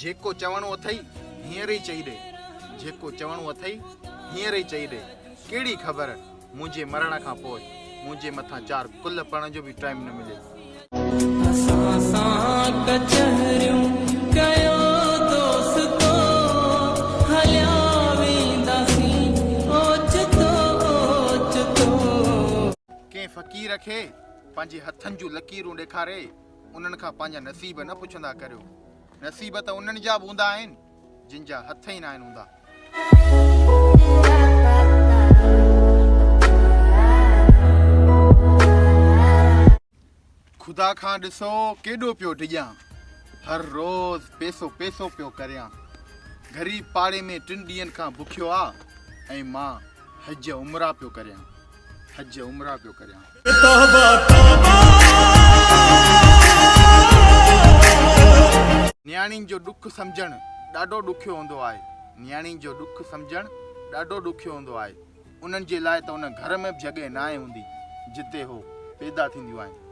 जेको चवणो अथई हींअर ई चई ॾे, जेको चवणो अथई हींअर ई चई ॾे। कहिड़ी ख़बर मुंहिंजे मरण खां पोइ मुंहिंजे मथां 4 कुल पढ़ण जो बि टाइम न मिले। कंहिं फ़क़ीर खे पंहिंजे हथनि जूं लकीरूं ॾेखारे उन्हनि खां पंहिंजा नसीब न पुछंदा करियो। नसीब त उन्हनि जा बि हूंदा आहिनि जिन जा हथ ई न आहिनि हूंदा। ख़ुदा खां ॾिसो केॾो पियो डिॼां, हर रोज़ पैसो पैसो पियो करियां। ग़रीब पाड़े में 3 ॾींहंनि खां बुखियो आहे ऐं मां हज उमरा पियो करियां, हज उमरा पियो करियां। न्याणियुनि जो ॾुख सम्झणु ॾाढो ॾुखियो हूंदो आहे, न्याणियुनि जो ॾुख सम्झणु ॾाढो ॾुखियो हूंदो आहे। उन्हनि जे लाइ त उन घर में बि जॻहि न आहे हूंदी जिते हो पैदा थींदियूं आहिनि।